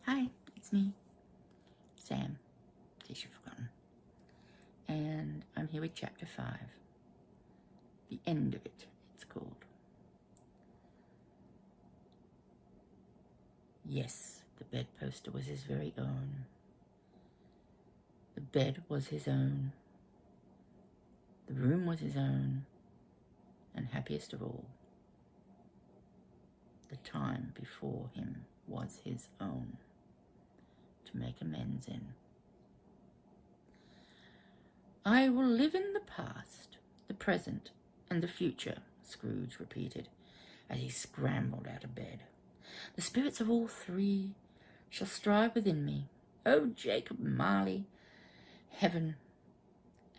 Hi, it's me, Sam, in case you've forgotten. And I'm here with chapter 5. The end of it, it's called. Yes, the bedposter was his very own. The bed was his own. The room was his own. And happiest of all, the time before him was his own to make amends in. I will live in the past, the present, and the future, Scrooge repeated, as he scrambled out of bed. The spirits of all three shall strive within me. O Jacob Marley, heaven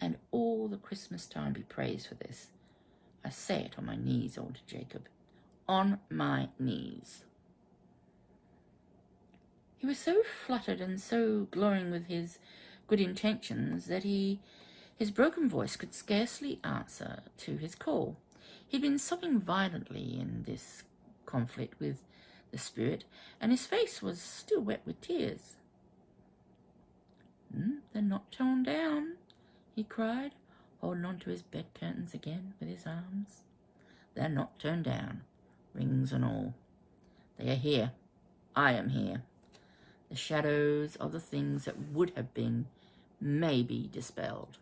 and all the Christmas time be praised for this. I say it on my knees, old Jacob, on my knees. He was so fluttered and so glowing with his good intentions that his broken voice could scarcely answer to his call. He'd been sobbing violently in this conflict with the spirit, and his face was still wet with tears. They're not torn down, he cried, holding on to his bed curtains again with his arms. They're not turned down, rings and all. They are here. I am here. The shadows of the things that would have been may be dispelled.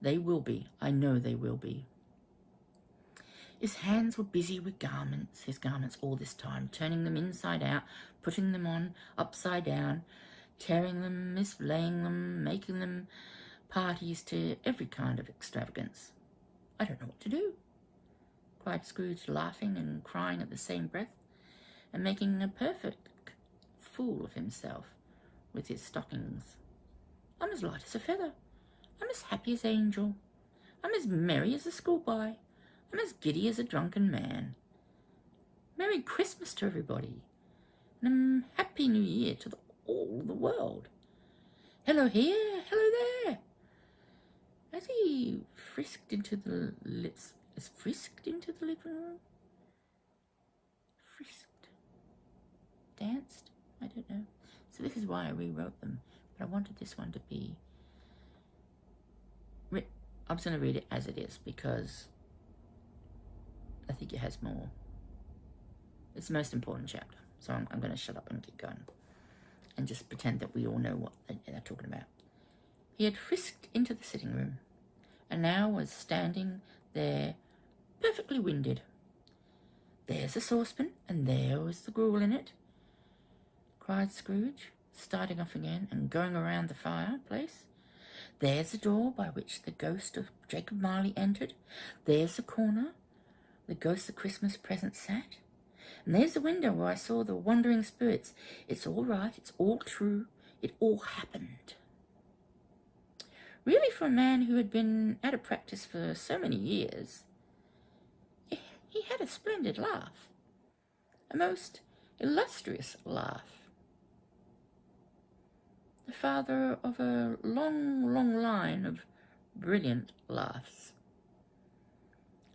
They will be. I know they will be. His hands were busy with his garments all this time, turning them inside out, putting them on upside down, tearing them, mislaying them, making them parties to every kind of extravagance. I don't know what to do, cried Scrooge, laughing and crying at the same breath, and making a perfect fool of himself with his stockings. I'm as light as a feather. I'm as happy as an angel. I'm as merry as a schoolboy. I'm as giddy as a drunken man. Merry Christmas to everybody, and a Happy New Year to all the world. Hello here, hello there. As he frisked into the living room? Frisked? Danced? I don't know. So this is why I rewrote them, but I wanted this one to be... I'm just going to read it as it is because I think it has more. It's the most important chapter, so I'm going to shut up and keep going and just pretend that we all know what they're talking about. He had frisked into the sitting room and now was standing there perfectly winded. There's a saucepan, and there was the gruel in it, cried Scrooge, starting off again and going around the fireplace. There's the door by which the ghost of Jacob Marley entered. There's the corner the ghost of Christmas present sat. And there's the window where I saw the wandering spirits. It's all right. It's all true. It all happened. Really, for a man who had been out of practice for so many years, he had a splendid laugh. A most illustrious laugh. The father of a long, long line of brilliant laughs.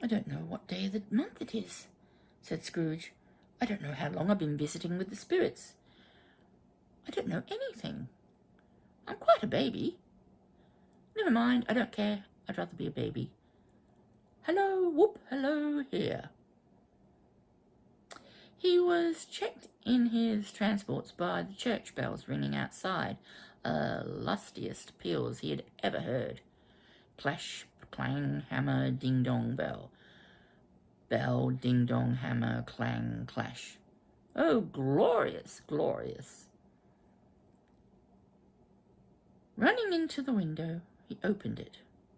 I don't know what day of the month it is, said Scrooge. I don't know how long I've been visiting with the spirits. I don't know anything. I'm quite a baby. Never mind, I don't care. I'd rather be a baby. Hello, whoop, hello here. He was checked in his transports by the church bells ringing outside, lustiest peals he had ever heard. Clash, clang, hammer, ding-dong, bell. Bell, ding-dong, hammer, clang, clash. Oh, glorious, glorious. Running into the window, he opened it.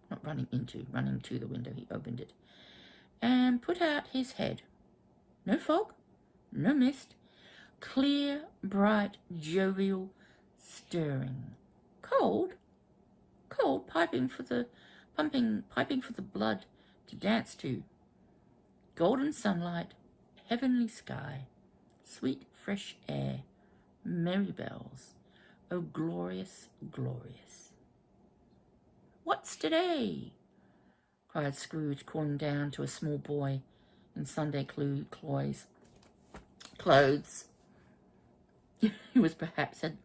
Not running to the window, he opened it, and put out his head. No fog, no mist, clear, bright, jovial, stirring. Cold, piping for the blood to dance to. Golden sunlight, heavenly sky, sweet fresh air, merry bells. Oh, glorious, glorious. What's today? Cried Scrooge, calling down to a small boy in Sunday clothes. He was perhaps had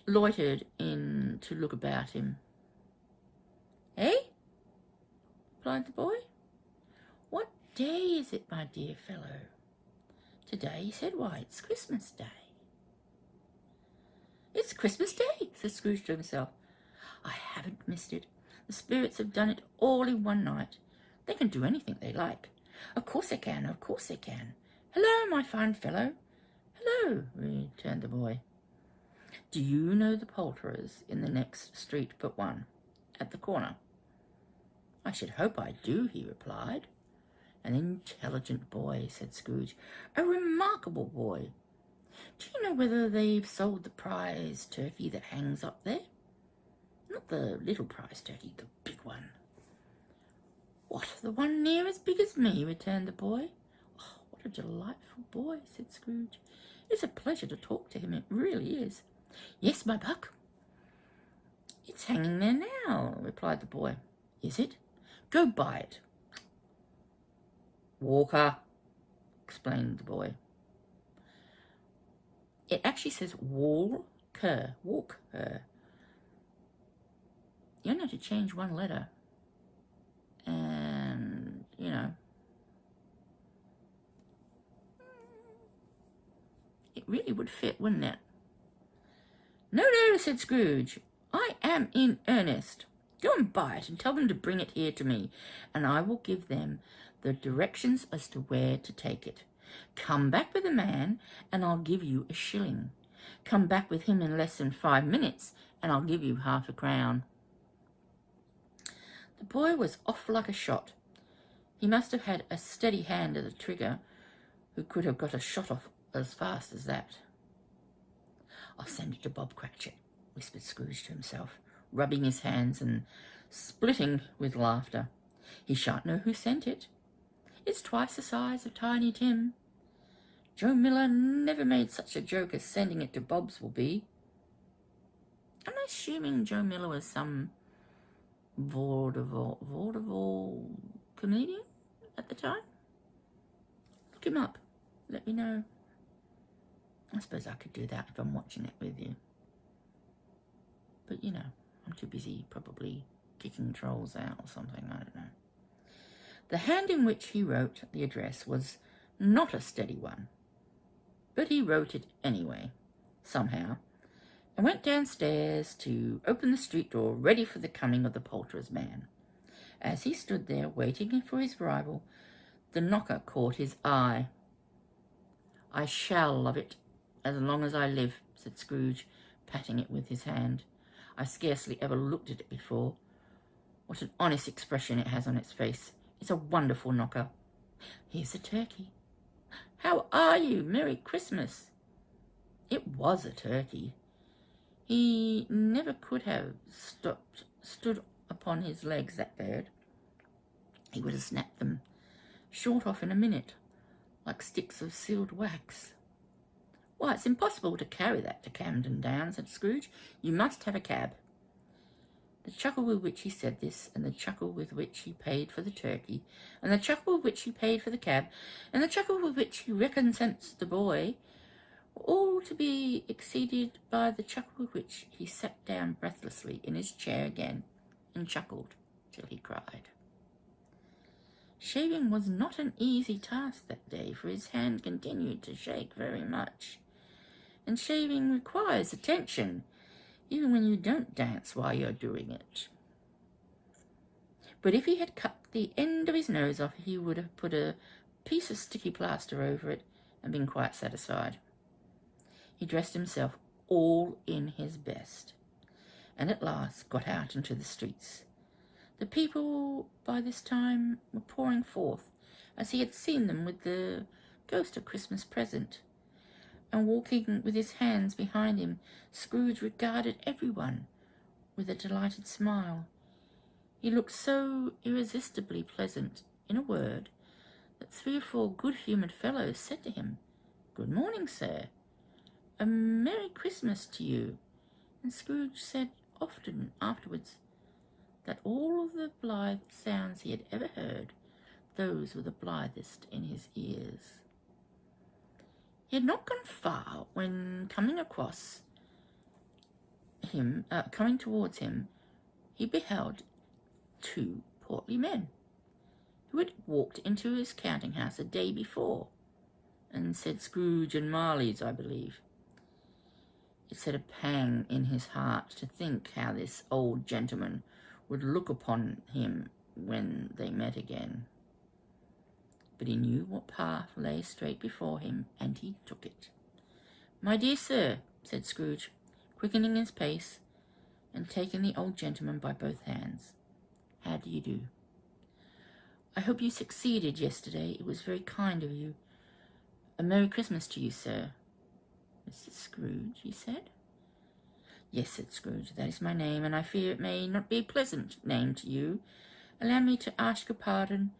loitered in to look about him. "Eh?" replied the boy. "What day is it, my dear fellow?" "Today," he said. "Why, it's Christmas Day." "It's Christmas Day," said Scrooge to himself. "I haven't missed it. The spirits have done it all in one night. They can do anything they like. Of course they can, of course they can. Hello, my fine fellow." "Hello," returned the boy. "Do you know the poulterers in the next street but one, at the corner?" "I should hope I do," he replied. "An intelligent boy," said Scrooge. "A remarkable boy. Do you know whether they've sold the prize turkey that hangs up there? Not the little prize turkey, the big one." "What, the one near as big as me?" returned the boy. "Oh, what a delightful boy," said Scrooge. "It's a pleasure to talk to him, it really is." "Yes, my buck. It's hanging there now," replied the boy. "Is it? Go buy it." "Walker," explained the boy. It actually says Walker. Walker. You only have to change one letter. And, it really would fit, wouldn't it? "No, no," said Scrooge. "I am in earnest. Go and buy it and tell them to bring it here to me, and I will give them the directions as to where to take it. Come back with the man, and I'll give you a shilling. Come back with him in less than 5 minutes, and I'll give you half a crown." The boy was off like a shot. He must have had a steady hand at the trigger who could have got a shot off as fast as that. "I'll send it to Bob Cratchit," whispered Scrooge to himself, rubbing his hands and splitting with laughter. "He shan't know who sent it. It's twice the size of Tiny Tim. Joe Miller never made such a joke as sending it to Bob's will be." I'm assuming Joe Miller was some vaudeville comedian at the time. Look him up. Let me know. I suppose I could do that if I'm watching it with you. But, I'm too busy probably kicking trolls out or something. I don't know. The hand in which he wrote the address was not a steady one, but he wrote it anyway, somehow, and went downstairs to open the street door, ready for the coming of the poulterer's man. As he stood there waiting for his arrival, the knocker caught his eye. "I shall love it as long as I live," said Scrooge, patting it with his hand. "I scarcely ever looked at it before. What an honest expression it has on its face. It's a wonderful knocker. Here's a turkey. How are you? Merry Christmas." It was a turkey. He never could have stood upon his legs, that bird. He would have snapped them short off in a minute, like sticks of sealed wax. "Why, it's impossible to carry that to Camden Town," said Scrooge. "You must have a cab." The chuckle with which he said this, and the chuckle with which he paid for the turkey, and the chuckle with which he paid for the cab, and the chuckle with which he recompensed the boy, were all to be exceeded by the chuckle with which he sat down breathlessly in his chair again, and chuckled till he cried. Shaving was not an easy task that day, for his hand continued to shake very much, and shaving requires attention, even when you don't dance while you're doing it. But if he had cut the end of his nose off, he would have put a piece of sticky plaster over it and been quite satisfied. He dressed himself all in his best, and at last got out into the streets. The people by this time were pouring forth, as he had seen them with the ghost of Christmas present, and walking with his hands behind him, Scrooge regarded everyone with a delighted smile. He looked so irresistibly pleasant, in a word, that 3 or 4 good-humoured fellows said to him, "Good morning, sir. A Merry Christmas to you." And Scrooge said often afterwards that all of the blithe sounds he had ever heard, those were the blithest in his ears. He had not gone far when, coming towards him, he beheld two portly men who had walked into his counting house a day before and said Scrooge and Marley's, I believe. It set a pang in his heart to think how this old gentleman would look upon him when they met again. But he knew what path lay straight before him, and he took it. "My dear sir," said Scrooge, quickening his pace and taking the old gentleman by both hands, "how do you do? I hope you succeeded yesterday. It was very kind of you. A Merry Christmas to you, sir." "Mr. Scrooge," he said. "Yes," said Scrooge, "that is my name, and I fear it may not be a pleasant name to you. Allow me to ask your pardon,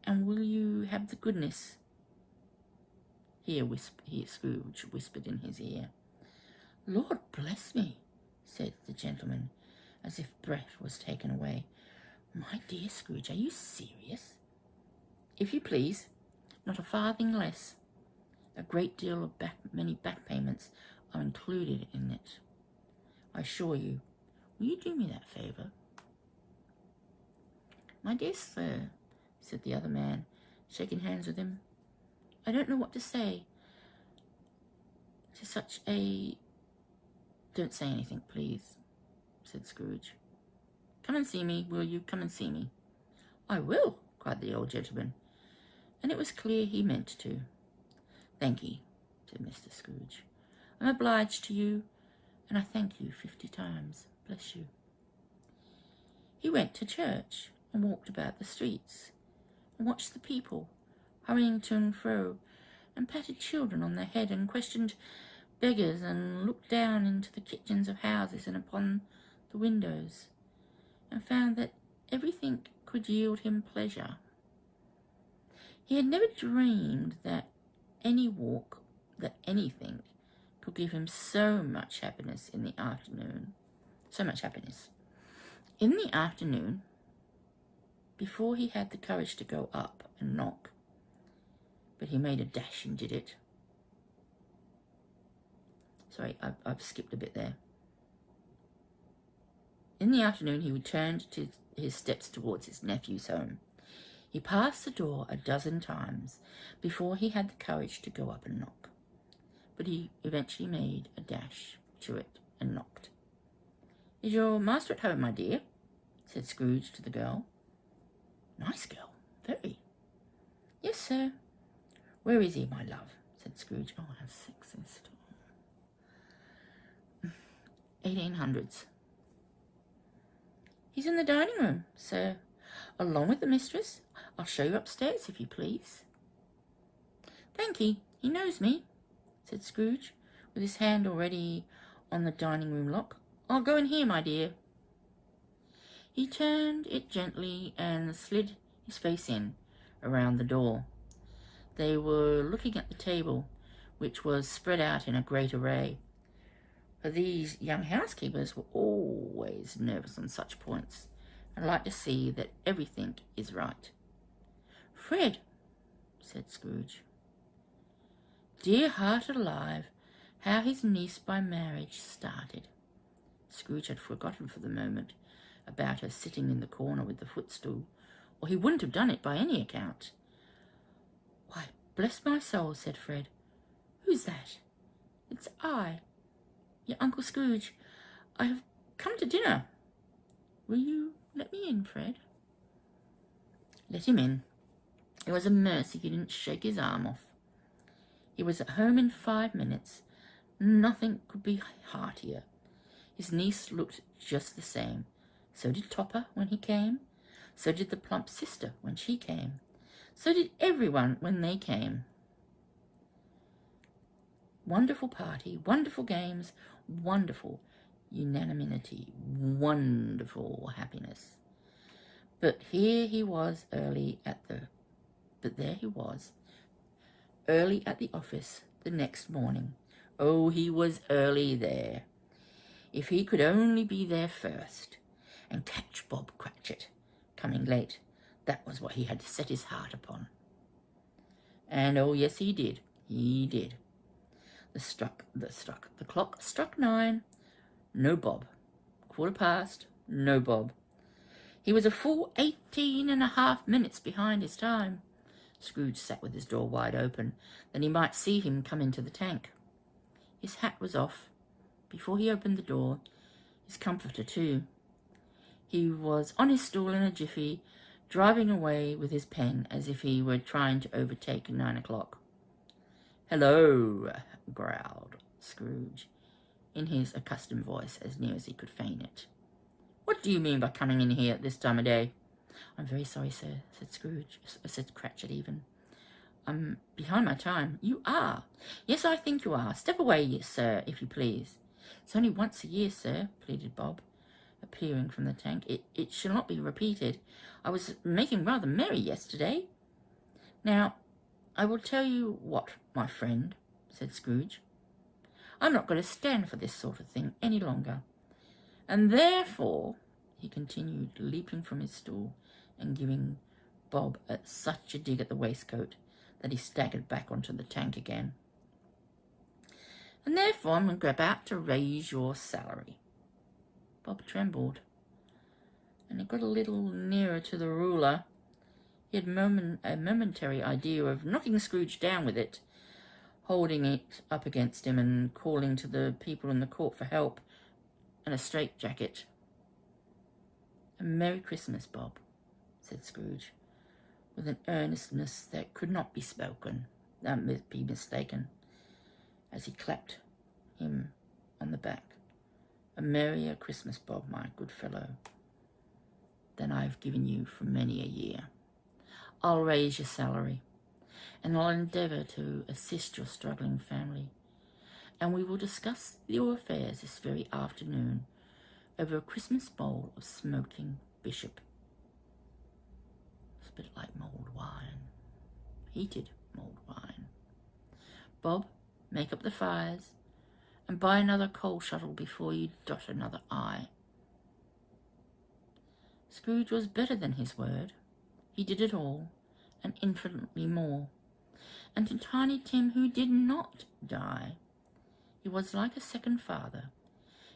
and will you have the goodness—" Here Scrooge whispered in his ear. "Lord bless me," said the gentleman, as if breath was taken away. "My dear Scrooge, are you serious?" "If you please, not a farthing less. A great deal of many back payments are included in it, I assure you. Will you do me that favour?" "My dear sir," said the other man, shaking hands with him, "I don't know what to say to such a—" "Don't say anything, please," said Scrooge. "Come and see me, will you? Come and see me." "I will," cried the old gentleman, and it was clear he meant to. "Thank ye," said Mr. Scrooge. "I'm obliged to you, and I thank you 50 times. Bless you." He went to church and walked about the streets and watched the people hurrying to and fro, and patted children on the head and questioned beggars and looked down into the kitchens of houses and upon the windows, and found that everything could yield him pleasure. He had never dreamed that anything could give him so much happiness in the afternoon. So much happiness. In the afternoon, before he had the courage to go up and knock, but he made a dash and did it. Sorry, I've skipped a bit there. In the afternoon, he returned his steps towards his nephew's home. He passed the door a dozen times before he had the courage to go up and knock, but he eventually made a dash to it and knocked. "Is your master at home, my dear?" said Scrooge to the girl. "Nice girl, very." "Yes, sir." "Where is he, my love?" said Scrooge. "Oh, how sexist." 1800s. "He's in the dining room, sir, along with the mistress. I'll show you upstairs, if you please." "Thank ye. He knows me," said Scrooge, with his hand already on the dining room lock. "I'll go in here, my dear." He turned it gently and slid his face in around the door. They were looking at the table, which was spread out in a great array. For these young housekeepers were always nervous on such points, and like to see that everything is right. "Fred," said Scrooge. Dear heart alive, how his niece by marriage started. Scrooge had forgotten for the moment about her sitting in the corner with the footstool, or he wouldn't have done it by any account. "Why, bless my soul," said Fred. "Who's that?" "It's I, your Uncle Scrooge. I have come to dinner. Will you let me in, Fred?" Let him in. It was a mercy he didn't shake his arm off. He was at home in 5 minutes. Nothing could be heartier. His niece looked just the same. So did Topper when he came. So did the plump sister when she came. So did everyone when they came. Wonderful party, wonderful games, wonderful unanimity, wonderful happiness. But there he was early at the office the next morning. Oh, he was early there. If he could only be there first and catch Bob Cratchit coming late, that was what he had set his heart upon. And oh yes, he did. He did. The clock struck 9. No Bob. 15:15. No Bob. He was a full 18.5 minutes behind his time. Scrooge sat with his door wide open, that he might see him come into the tank. His hat was off. Before he opened the door, his comforter too. He was on his stool in a jiffy, driving away with his pen as if he were trying to overtake 9 o'clock. "Hello," growled Scrooge, in his accustomed voice, as near as he could feign it. "What do you mean by coming in here at this time of day?" "I'm very sorry, sir," said Cratchit even. "I'm behind my time." "You are?" "Yes, I think you are. Step away, sir, if you please." "It's only once a year, sir," pleaded Bob, appearing from the tank. It shall not be repeated. I was making rather merry yesterday." "Now, I will tell you what, my friend," said Scrooge. "I'm not going to stand for this sort of thing any longer. And therefore," he continued, leaping from his stool and giving Bob such a dig at the waistcoat that he staggered back onto the tank again, "and therefore I'm about to raise your salary." Bob trembled, and he got a little nearer to the ruler. He had a momentary idea of knocking Scrooge down with it, holding it up against him and calling to the people in the court for help and a straitjacket. "A Merry Christmas, Bob," said Scrooge, with an earnestness that could not be mistaken, as he clapped him on the back. "A merrier Christmas, Bob, my good fellow, than I've given you for many a year. I'll raise your salary, and I'll endeavour to assist your struggling family, and we will discuss your affairs this very afternoon over a Christmas bowl of smoking bishop." It's a bit like mulled wine. Heated mulled wine. "Bob, make up the fires, and buy another coal shuttle before you dot another I." Scrooge was better than his word. He did it all, and infinitely more. And to Tiny Tim, who did not die, he was like a second father.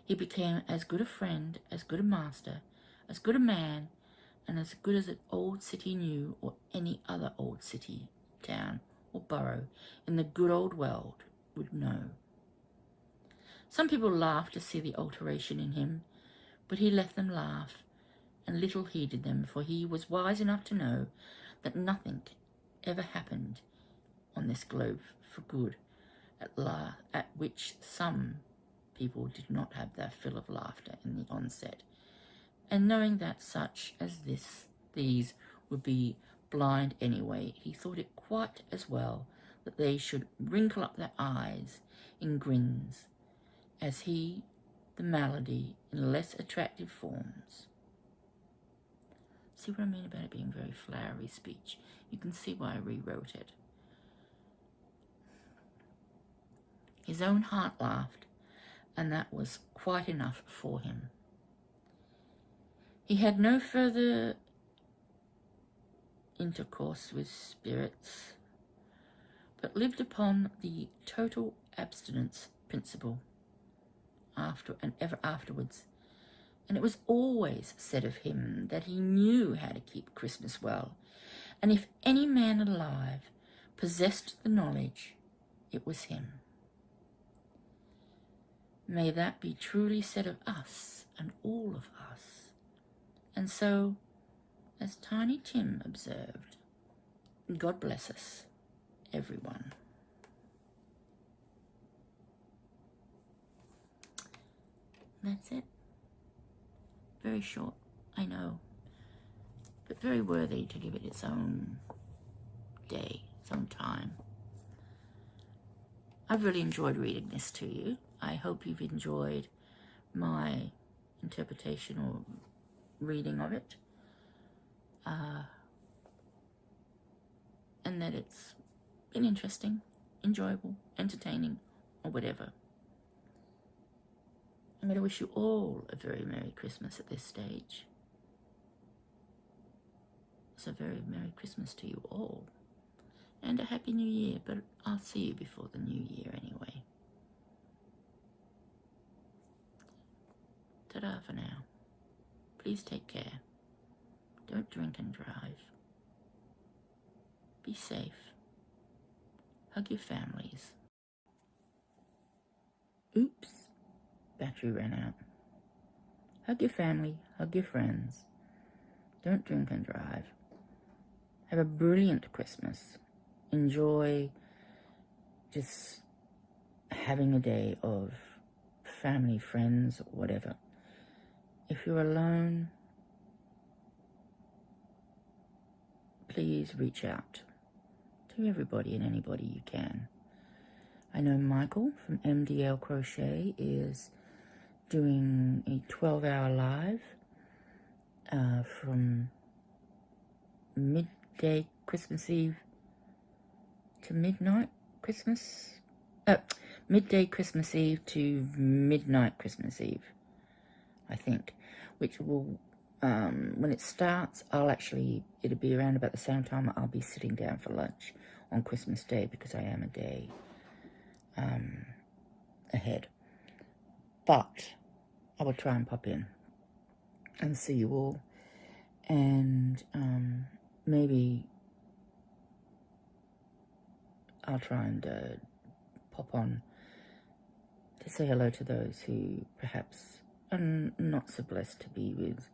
He became as good a friend, as good a master, as good a man, and as good as an old city knew, or any other old city, town, or borough in the good old world would know. Some people laughed to see the alteration in him, but he let them laugh, and little heeded them, for he was wise enough to know that nothing ever happened on this globe for good, at which some people did not have their fill of laughter in the onset, and knowing that such as these would be blind anyway, he thought it quite as well that they should wrinkle up their eyes in grins, as he the malady in less attractive forms. See what I mean about it being very flowery speech? You can see why I rewrote it. His own heart laughed, and that was quite enough for him. He had no further intercourse with spirits, but lived upon the total abstinence principle ever afterwards, and it was always said of him that he knew how to keep Christmas well, and if any man alive possessed the knowledge, it was him. May that be truly said of us and all of us. And so, as Tiny Tim observed, God bless us, everyone. That's it. Very short, I know, but very worthy to give it its own day, its own time. I've really enjoyed reading this to you. I hope you've enjoyed my interpretation or reading of it, and that it's been interesting, enjoyable, entertaining, or whatever. I'm going to wish you all a very Merry Christmas at this stage. It's a very Merry Christmas to you all. and a Happy New Year, but I'll see you before the New Year anyway. Ta-da for now. Please take care. Don't drink and drive. Be safe. Hug your families. Oops, battery ran out. Hug your family, hug your friends. Don't drink and drive. Have a brilliant Christmas. Enjoy just having a day of family, friends, whatever. If you're alone, please reach out to everybody and anybody you can. I know Michael from MDL Crochet is doing a 12-hour live from midday Christmas Eve to midnight Christmas. Midday Christmas Eve to midnight Christmas Eve, I think, which will, when it starts, it'll be around about the same time I'll be sitting down for lunch on Christmas Day, because I am a day ahead. But I will try and pop in and see you all, and maybe I'll try and pop on to say hello to those who perhaps are not so blessed to be with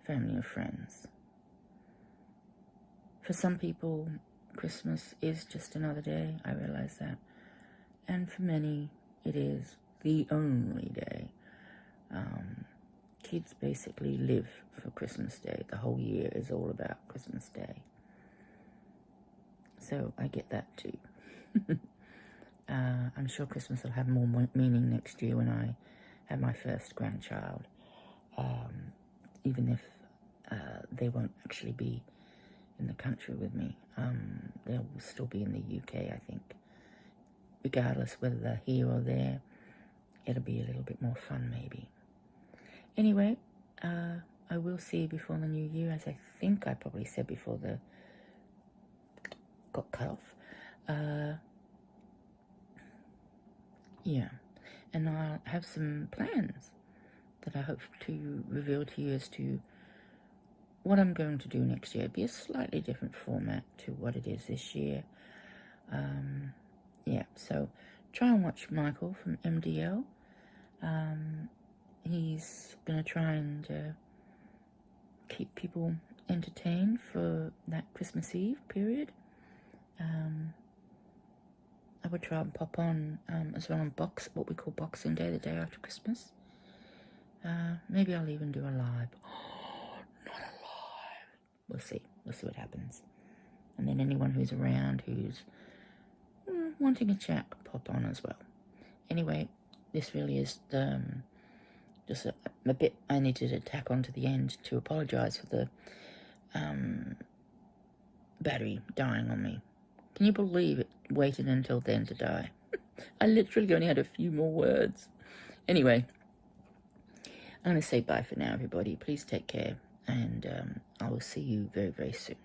family or friends. For some people, Christmas is just another day, I realize that. And for many, it is the only day. Kids basically live for Christmas Day. The whole year is all about Christmas Day. So I get that too. I'm sure Christmas will have more meaning next year when I have my first grandchild. Even if they won't actually be in the country with me. They'll still be in the UK, I think. Regardless whether they're here or there, it'll be a little bit more fun maybe. Anyway, I will see you before the new year, as I think I probably said before the got cut off. Yeah, and I'll have some plans that I hope to reveal to you as to what I'm going to do next year. It'll be a slightly different format to what it is this year. Yeah, so try and watch Michael from MDL. He's going to try and keep people entertained for that Christmas Eve period. I would try and pop on as well on what we call Boxing Day, the day after Christmas. Maybe I'll even do a live. Oh, not a live. We'll see what happens. And then anyone who's around who's wanting a chat, pop on as well. Anyway, this really is just a bit I needed to tack on to the end to apologise for the battery dying on me. Can you believe it waited until then to die? I literally only had a few more words. Anyway, I'm going to say bye for now, everybody. Please take care, and I will see you very, very soon.